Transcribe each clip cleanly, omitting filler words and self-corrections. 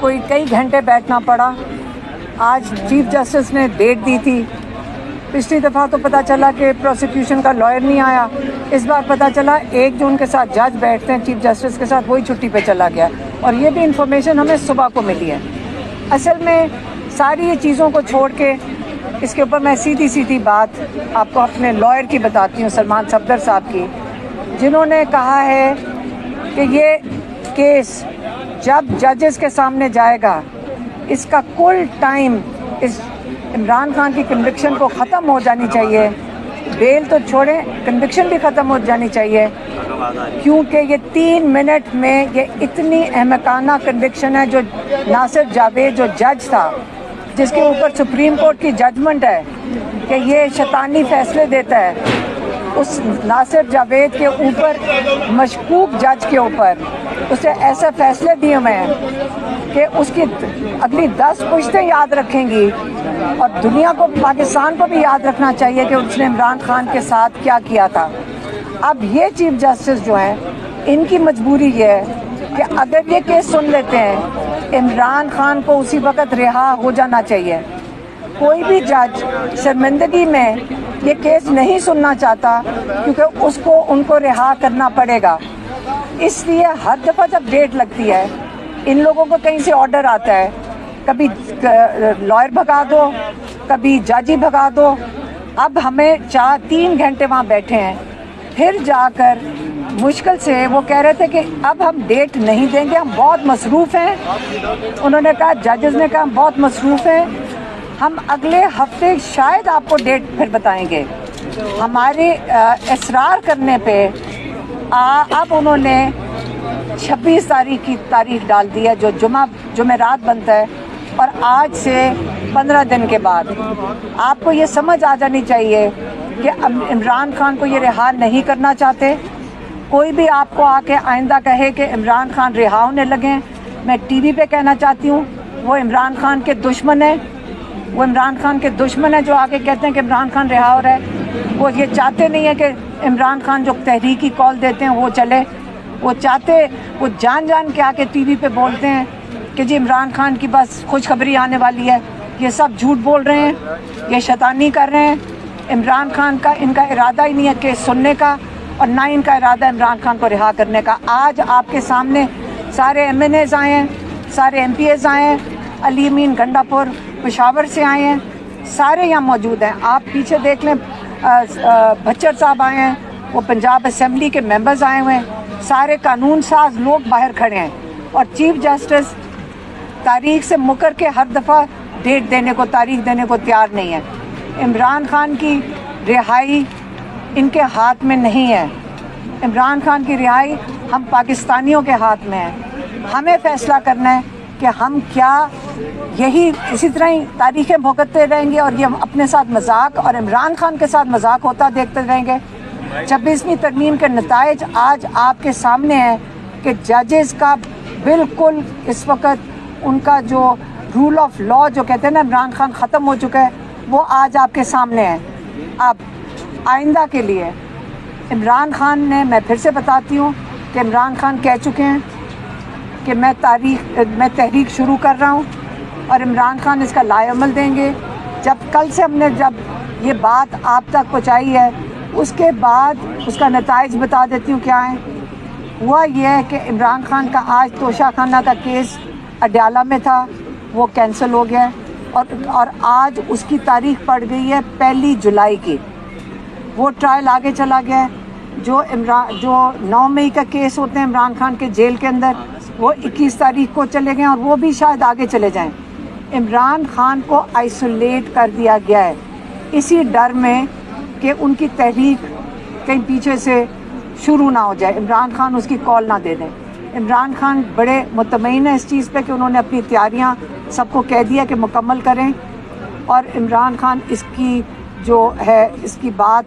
कोई कई घंटे बैठना पड़ा। आज चीफ जस्टिस ने डेट दी थी। पिछली दफ़ा तो पता चला कि प्रोसिक्यूशन का लॉयर नहीं आया। इस बार पता चला 1 जून के साथ जज बैठते हैं चीफ जस्टिस के साथ, वही छुट्टी पे चला गया। और ये भी इंफॉर्मेशन हमें सुबह को मिली है। असल में सारी ये चीज़ों को छोड़ के इसके ऊपर मैं सीधी सीधी बात आपको अपने लॉयर की बताती हूँ, सलमान सफदर साहब की, जिन्होंने कहा है कि ये केस जब जजेस के सामने जाएगा, इसका कुल टाइम इस इमरान खान की कन्विक्शन को ख़त्म हो जानी चाहिए। बेल तो छोड़ें, कन्विक्शन भी ख़त्म हो जानी चाहिए, क्योंकि ये 3 मिनट में ये इतनी अहमकाना कन्विक्शन है। जो नासिर जावेद जो जज था, जिसके ऊपर सुप्रीम कोर्ट की जजमेंट है कि ये शैतानी फैसले देता है, उस नासिर जावेद के ऊपर, मशकूक जज के ऊपर उसे ऐसे फैसले दिए हुए हैं कि उसकी अगली 10 पुश्तें याद रखेंगी और दुनिया को, पाकिस्तान को भी याद रखना चाहिए कि उसने इमरान खान के साथ क्या किया था। अब ये चीफ जस्टिस जो हैं, इनकी मजबूरी ये है कि अगर ये केस सुन लेते हैं, इमरान खान को उसी वक्त रिहा हो जाना चाहिए। कोई भी जज शर्मिंदगी में ये केस नहीं सुनना चाहता, क्योंकि उसको उनको रिहा करना पड़ेगा। इसलिए हर दफ़ा जब डेट लगती है, इन लोगों को कहीं से ऑर्डर आता है, कभी लॉयर भगा दो, कभी जज ही भगा दो। अब हमें 3 घंटे वहाँ बैठे हैं, फिर जाकर मुश्किल से वो कह रहे थे कि अब हम डेट नहीं देंगे, हम बहुत मसरूफ़ हैं। उन्होंने कहा, जजेस ने कहा हम बहुत मसरूफ़ हैं, हम अगले हफ्ते शायद आपको डेट फिर बताएंगे। हमारे इसरार करने पे अब उन्होंने 26 तारीख की तारीख डाल दी है, जो जुमेरात बनता है, और आज से 15 दिन के बाद आपको ये समझ आ जानी चाहिए कि इमरान खान को ये रिहा नहीं करना चाहते। कोई भी आपको आके आइंदा कहे कि इमरान खान रिहा होने लगे, मैं टीवी पे कहना चाहती हूँ, वो इमरान खान के दुश्मन है। वो इमरान खान के दुश्मन है जो आके कहते हैं कि इमरान खान रिहा हो रहा है। वो ये चाहते नहीं है कि इमरान खान जो तहरीकी कॉल देते हैं वो चले। वो जान के आके टीवी पे बोलते हैं कि जी इमरान खान की बस खुशखबरी आने वाली है। ये सब झूठ बोल रहे हैं, ये शैतानी कर रहे हैं। इमरान खान का, इनका इरादा ही नहीं है केस सुनने का, और ना इनका इरादा इमरान खान को रिहा करने का। आज आपके सामने सारे MNAs आए हैं, सारे MPAs आए हैं, अली अमीन गंडापुर पेशावर से आए हैं, सारे यहाँ मौजूद हैं। आप पीछे देख लें, भच्चर साहब आए हैं, वो पंजाब असेंबली के मेंबर्स आए हुए हैं, सारे कानून साज लोग बाहर खड़े हैं। और चीफ जस्टिस तारीख से मुकर के हर दफ़ा डेट देने को, तारीख देने को तैयार नहीं है। इमरान खान की रिहाई इनके हाथ में नहीं है। इमरान खान की रिहाई हम पाकिस्तानियों के हाथ में है। हमें फैसला करना है कि हम क्या यही इसी तरह ही तारीखें भुगतते रहेंगे और ये अपने साथ मजाक और इमरान खान के साथ मजाक होता देखते रहेंगे। 26वीं तरमीम के नताइज आज आपके सामने हैं कि जजेस का बिल्कुल इस वक्त उनका जो रूल ऑफ लॉ जो कहते हैं ना, इमरान खान ख़त्म हो चुका है, वो आज आपके सामने है। अब आइंदा के लिए इमरान खान ने, मैं फिर से बताती हूँ कि इमरान खान कह चुके हैं कि मैं तहरीक शुरू कर रहा हूँ और इमरान खान इसका लाएअमल देंगे। जब ये बात आप तक पहुँचाई है, उसके बाद उसका नताइज बता देती हूँ क्या है। हुआ यह है कि इमरान खान का आज तोशा खाना का केस अडयाला में था, वो कैंसिल हो गया और आज उसकी तारीख पड़ गई है 1 जुलाई की। वो ट्रायल आगे चला गया है। जो 9 मई का केस होते हैं इमरान खान के जेल के अंदर, वो 21 तारीख को चले गए और वो भी शायद आगे चले जाएं। इमरान खान को आइसोलेट कर दिया गया है इसी डर में कि उनकी तहरीक कहीं पीछे से शुरू ना हो जाए, इमरान खान उसकी कॉल ना दे दें। इमरान खान बड़े मुतमईन है इस चीज़ पे कि उन्होंने अपनी तैयारियां सबको कह दिया कि मुकम्मल करें, और इमरान खान इसकी जो है इसकी बात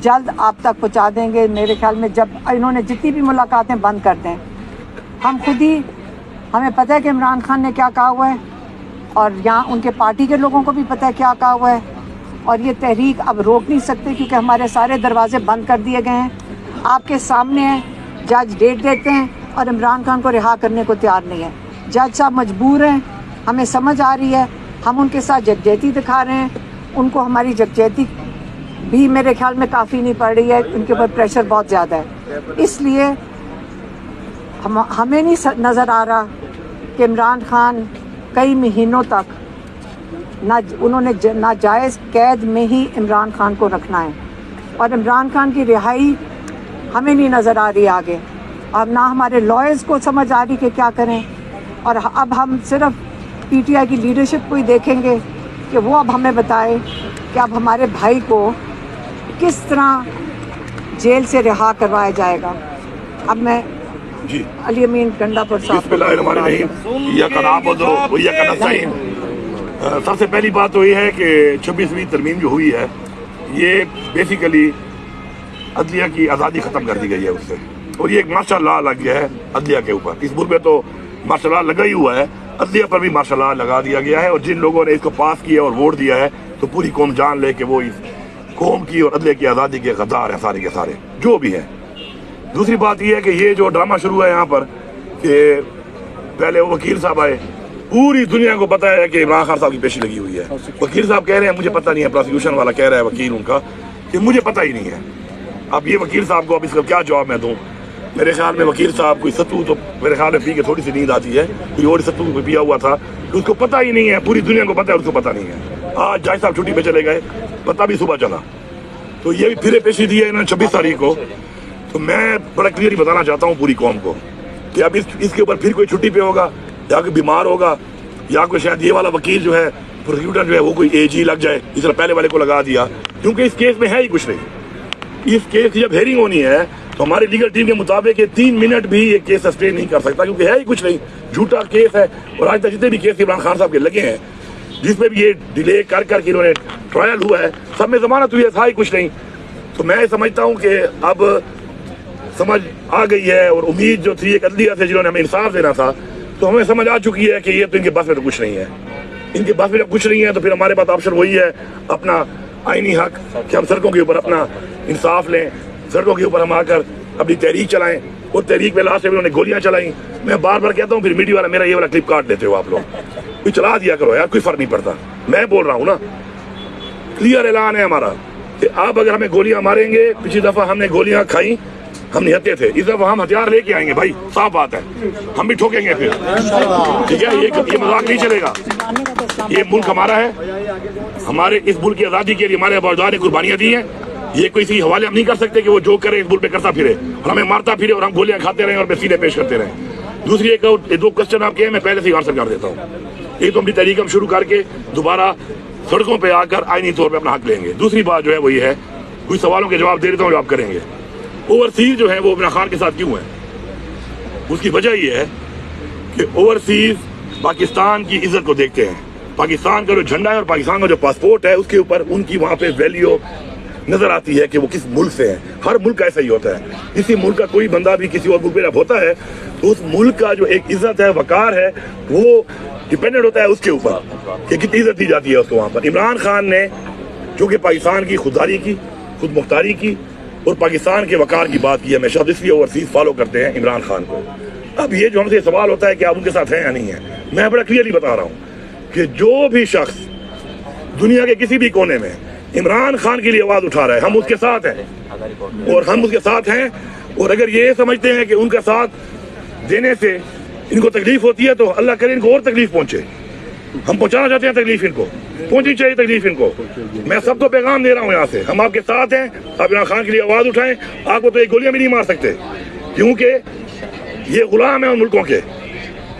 जल्द आप तक पहुंचा देंगे। मेरे ख्याल में जब इन्होंने जितनी भी मुलाकातें बंद कर दें, हमें पता है कि इमरान खान ने क्या कहा हुआ है, और यहाँ उनके पार्टी के लोगों को भी पता है क्या कहा हुआ है, और ये तहरीक अब रोक नहीं सकते क्योंकि हमारे सारे दरवाजे बंद कर दिए गए हैं। आपके सामने है, जज डेट देते हैं और इमरान खान को रिहा करने को तैयार नहीं है। जज साहब मजबूर हैं, हमें समझ आ रही है, हम उनके साथ यकजहती दिखा रहे हैं, उनको हमारी यकजहती भी मेरे ख्याल में काफ़ी नहीं पड़ रही है, उनके ऊपर प्रेशर बहुत ज़्यादा है। इसलिए हमें नहीं नज़र आ रहा कि इमरान खान कई महीनों तक उन्होंने नाजायज़ कैद में ही इमरान खान को रखना है, और इमरान खान की रिहाई हमें नहीं नज़र आ रही आगे। अब ना हमारे लॉयर्स को समझ आ रही कि क्या करें, और अब हम सिर्फ पीटीआई की लीडरशिप को ही देखेंगे कि वो अब हमें बताए कि अब हमारे भाई को किस तरह जेल से रिहा करवाया जाएगा। अब मैं जी अली अमीन गंडापुर साहब, सबसे पहली बात तो ये है कि 26वीं तरमीम जो हुई है ये बेसिकली अदलिया की आज़ादी ख़त्म कर दी गई है उससे, और ये एक मार्शल लॉ लग गया है अदलिया के ऊपर। इस मुल्क में तो मार्शल लॉ लगा ही हुआ है, अदलिया पर भी मार्शल लॉ लगा दिया गया है, और जिन लोगों ने इसको पास किया और वोट दिया है तो पूरी कौम जान ले कि वो इस कौम की और अदलिया की आज़ादी के गद्दार हैं सारे के सारे जो भी हैं। दूसरी बात यह है कि ये जो ड्रामा शुरू है यहाँ पर कि पहले वो वकील साहब आए, पूरी दुनिया को पता है कि इमरान खान साहब की पेशी लगी हुई है। वकील साहब कह रहे हैं मुझे पता नहीं है, प्रोसिक्यूशन वाला कह रहा है वकील उनका कि मुझे पता ही नहीं है। अब ये वकील साहब को अब इसका क्या जवाब मैं दूँ? मेरे ख्याल में वकील साहब कोई सत्तू तो मेरे ख्याल में पी के थोड़ी सी नींद आती है, कोई और सत्तू कोई पिया हुआ था तो उसको पता ही नहीं है, पूरी दुनिया को पता है उसको पता नहीं है। आज जज साहब छुट्टी पे चले गए, पता भी सुबह चला, तो ये भी फिर पेशी दी है इन्होंने 26 तारीख को। तो मैं बड़ा क्लियरली बताना चाहता हूँ पूरी कौम को कि अब इसके ऊपर फिर कोई छुट्टी पे होगा या कोई बीमार होगा या कोई शायद ये वाला वकील जो है प्रोसिक्यूटर जो है वो कोई एजी लग जाए, इस तरह पहले वाले को लगा दिया, क्योंकि इस केस में है ही कुछ नहीं। इस केस की जब हेयरिंग होनी है तो हमारी लीगल टीम के मुताबिक 3 मिनट भी ये केस सस्टेन नहीं कर सकता, क्योंकि है ही कुछ नहीं, झूठा केस है। और आज तक जितने भी केस इमरान खान साहब के लगे हैं जिसमें भी ये डिले कर करके इन्होंने ट्रायल हुआ है, सब में जमानत हुई है, था ही कुछ नहीं। तो मैं समझता हूँ कि अब समझ आ गई है, और उम्मीद जो थी एक अदलिया से जिन्होंने हमें इंसाफ देना था, तो हमें समझ आ चुकी है कि ये तो इनके बस में तो कुछ नहीं है। इनके बस में जब कुछ नहीं है तो फिर हमारे पास ऑप्शन वही है अपना आईनी हक कि हम सड़कों के ऊपर अपना इंसाफ लें, सड़कों के ऊपर हम आकर अपनी तहरीक चलाएं। और तहरीक में लास्ट में उन्होंने गोलियां चलाई। मैं बार बार कहता हूँ फिर मीडिया वाला मेरा ये वाला क्लिप काट देते हो आप लोग, कोई चला दिया करो यार, कोई फर्क नहीं पड़ता। मैं बोल रहा हूँ ना, क्लियर ऐलान है हमारा कि आप अगर हमें गोलियां मारेंगे, पिछली दफा हमने गोलियां खाई, हम निहत्ते थे, इस दफा हम हथियार लेके आएंगे भाई, साफ बात है, हम भी ठोकेंगे फिर, ठीक है। ये मजाक नहीं चलेगा। ये मुल्क हमारा है, हमारे इस मुल्क की आज़ादी के लिए हमारे बाज़ार ने कुर्बानियां दी हैं। ये कोई सी हवाले हम नहीं कर सकते कि वो जो करे इस मुल्क पे करता फिरे और हमें मारता फिरे और हम गोलियां खाते रहे और वसीले पेश करते रहे। दूसरी एक 2 क्वेश्चन आपके मैं पहले से ही आंसर कर देता हूँ। एक तो अपनी तहरीक हम शुरू करके दोबारा सड़कों पर आकर आईनी तौर पर अपना हक लेंगे। दूसरी बात जो है वो ये है, कुछ सवालों के जवाब दे देता हूँ जो आप करेंगे। ओवरसीज जो है वो इमरान खान के साथ क्यों है? उसकी वजह ये है कि ओवरसीज पाकिस्तान की इज्जत को देखते हैं। पाकिस्तान का जो झंडा है और पाकिस्तान का जो पासपोर्ट है उसके ऊपर उनकी वहाँ पे वैल्यू नजर आती है कि वो किस मुल्क से है। हर मुल्क का ऐसा ही होता है। किसी मुल्क का कोई बंदा भी किसी और मुल्क में जब होता है तो उस मुल्क का जो एक इज्जत है, वकार है, वो डिपेंडेंट होता है उसके ऊपर कि कितनी इज्जत दी जाती है उसको वहाँ पर। इमरान खान ने जो कि पाकिस्तान की खुददारी की, खुद मुख्तारी की और पाकिस्तान के वकार की बात की है, हमेशा इसलिए ओवरसीज फॉलो करते हैं इमरान खान को। अब ये जो हमसे सवाल होता है कि आप उनके साथ हैं या नहीं है, मैं बड़ा क्लियरली बता रहा हूँ कि जो भी शख्स दुनिया के किसी भी कोने में इमरान खान के लिए आवाज उठा रहा है, हम उसके साथ हैं और हम उसके साथ हैं। और अगर ये समझते हैं कि उनका साथ देने से इनको तकलीफ होती है तो अल्लाह करे इनको और तकलीफ पहुंचे। हम पहुंचाना चाहते हैं तकलीफ, इनको पहुंचनी चाहिए तकलीफ इनको। मैं सबको पैगाम दे रहा हूं यहाँ से, हम आपके साथ हैं। आप इमरान खान के लिए आवाज उठाएं। आपको तो एक गोलियां भी नहीं मार सकते क्योंकि ये गुलाम है उन मुल्कों के,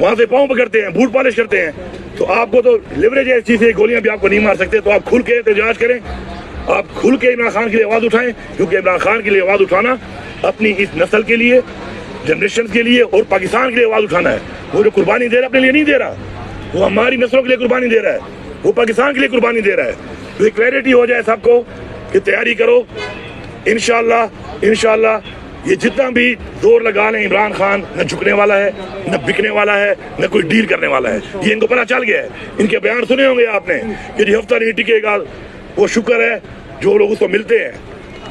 वहां से पाँव पकड़ते हैं, बूट पॉलिश करते हैं। तो आपको तो लिवरेज है इस चीज से, गोलियां भी आपको नहीं मार सकते। तो आप खुल के एहतजाज करें, आप खुल के इमरान खान के लिए आवाज उठाएं, क्योंकि इमरान खान के लिए आवाज उठाना अपनी इस नस्ल के लिए, जनरेशन के लिए और पाकिस्तान के लिए आवाज उठाना है। वो जो कुर्बानी दे रहा है अपने लिए नहीं दे रहा, वो हमारी नस्लों के लिए कुर्बानी दे रहा है, वो पाकिस्तान के लिए कुर्बानी दे रहा है। तो क्लैरिटी हो जाए सबको कि तैयारी करो। इंशाल्लाह ये जितना भी जोर लगा लें, इमरान खान न झुकने वाला है, न बिकने वाला है, न कोई डील करने वाला है। ये इनको पता चल गया है। इनके बयान सुने होंगे आपने कि हफ्ता नहीं टिकेगा, वो शुक्र है जो लोग उसको मिलते हैं।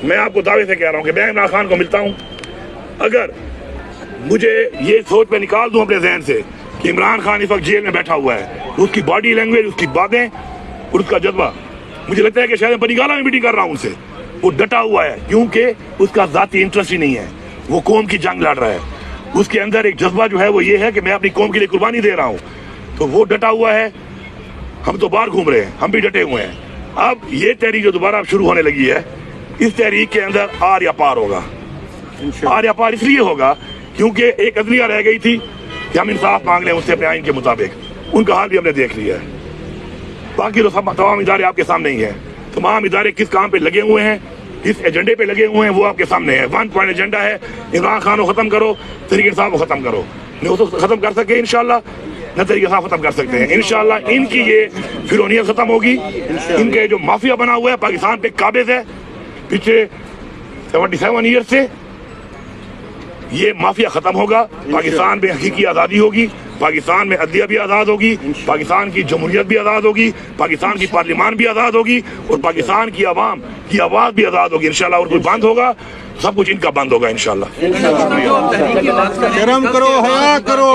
मैं आपको दावे से कह रहा हूँ कि मैं इमरान खान को मिलता हूँ। अगर मुझे ये सोच में निकाल दूं अपने जहन से इमरान खान इस वक्त जेल में बैठा हुआ है, उसकी बॉडी लैंग्वेज, उसकी बातें और उसका जज्बा, मुझे लगता है कि शायद बनीगाला में मीटिंग कर रहा हूँ उनसे, वो डटा हुआ है क्योंकि उसका जाती इंटरेस्ट ही नहीं है, वो कौम की जंग लड़ रहा है, उसके अंदर एक जज्बा जो है वो ये है कि मैं अपनी कौम के लिए कुर्बानी दे रहा हूँ, तो वो डटा हुआ है। हम तो बाहर घूम रहे हैं, हम भी डटे हुए हैं। अब ये तहरीक जो दोबारा शुरू होने लगी है, इस तहरीक के अंदर आर या पार होगा। आर या पार इसलिए होगा क्योंकि एक अदलिया रह गई थी कि हम इंसाफ मांग रहे हैं उससे अपने आइन के मुताबिक, उनका हाल भी हमने देख लिया है। बाकी तो सब तमाम इदारे आपके सामने ही हैं, तमाम इदारे किस काम पे लगे हुए हैं, किस एजेंडे पे लगे हुए हैं, वो आपके सामने है। 1 पॉइंट एजेंडा है, इमरान खान को खत्म करो, तहरीक इंसाफ को खत्म करो। नहीं वो तो खत्म कर सके इंशाल्लाह, न तहरीक इंसाफ खत्म कर सकते हैं इंशाल्लाह। इनकी ये फिरौनियत खत्म होगी, इनके जो माफिया बना हुआ है पाकिस्तान पे काबिज है पिछले 77 ईयर से, ये माफिया खत्म होगा। पाकिस्तान में हकीकी आज़ादी होगी, पाकिस्तान में अदलिया भी आज़ाद होगी, पाकिस्तान की जमहूरियत भी आज़ाद होगी, पाकिस्तान की पार्लियामान भी आज़ाद होगी और पाकिस्तान की आवाम की आवाज़ भी आज़ाद होगी इंशाल्लाह। और कोई बंद होगा, सब कुछ इनका बंद होगा इंशाल्लाह। शर्म करो, हया करो,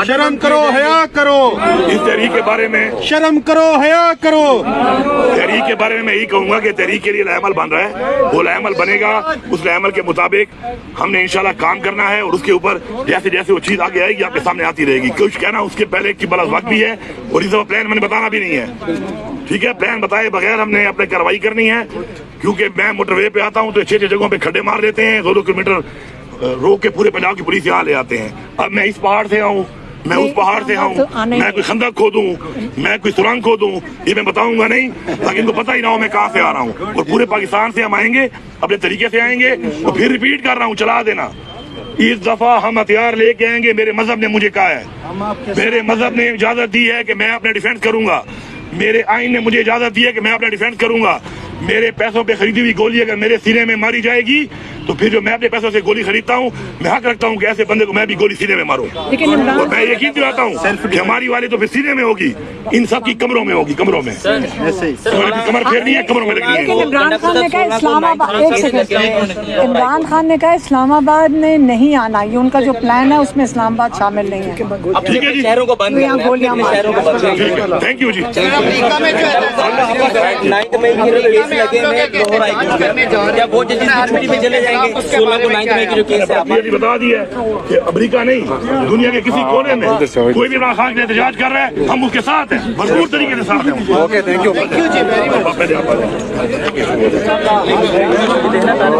शर्म करो, हया करो। इस तहरीक के बारे में शर्म करो, हया करो। तहरीक के बारे में मैं यही कहूँगा कि तहरीक के लिए लाएमल बन रहा है, वो लाएमल बनेगा, उस लाएमल के मुताबिक हमने इंशाल्लाह काम करना है और उसके ऊपर जैसे जैसे वो चीज़ आगे आएगी आपके सामने आती रहेगी। कुछ कहना उसके पहले की बड़ा वक्त भी है और इस प्लान मैंने बताना भी नहीं है, ठीक है। प्लान बताए बगैर हमने अपने कार्रवाई करनी है, क्योंकि मैं मोटरवे पे आता हूँ तो 6 जगहों पे खड्डे मार देते हैं, 2-2 किलोमीटर रोक के पूरे पंजाब की पुलिस यहाँ ले आते हैं। अब मैं इस पहाड़ से आऊँ, मैं उस पहाड़ से आऊँ, मैं कोई खंदक खोदूं, मैं कोई सुरंग खोदूं, ये मैं बताऊंगा नहीं, ताकि इनको पता ही ना हो मैं कहाँ से आ रहा हूँ। और पूरे पाकिस्तान से हम आएंगे, अपने तरीके से आएंगे। और फिर रिपीट कर रहा हूँ, चला देना, इस दफा हम हथियार लेके आएंगे। मेरे मजहब ने मुझे कहा है, मेरे मजहब ने इजाजत दी है कि मैं अपना डिफेंस करूंगा, मेरे आइन ने मुझे इजाजत दी है कि मैं अपना डिफेंस करूंगा। मेरे पैसों पे खरीदी हुई गोली अगर मेरे सीने में मारी जाएगी तो फिर जो मैं अपने पैसों से गोली खरीदता हूँ, मैं हक रखता हूँ कि ऐसे बंदे को मैं भी गोली सीने में मारूं। और मैं यकीन दिलाता हूँ कि हमारी वाली तो फिर सीने में होगी, इन सब की कमरों में होगी, कमरों में कमर फेरनी है, कमरों में लगनी है। इमरान खान ने कहा इस्लामाबाद, एक सेकंड, इमरान खान ने कहा इस्लामाबाद में नहीं आना, ये उनका जो प्लान है उसमें इस्लामाबाद शामिल नहीं है। ठीक है जी, शहरों को बंद यहाँ गोलियां मारो। थैंक यू जी। 9 मई के केस लगे हैं लाहौर हाई कोर्ट में, क्या वो जजेस की छुट्टी में चले जाएंगे? 16 को 9 मई की जो केस है आपने बता दिया कि अमेरिका नहीं, दुनिया के किसी कोने में कोई भी इमरान खान के एहतजाज कर रहा है, हम उसके साथ हैं, भरपूर तरीके से साथ हैं। ओके, थैंक यू जी, वेरी मच।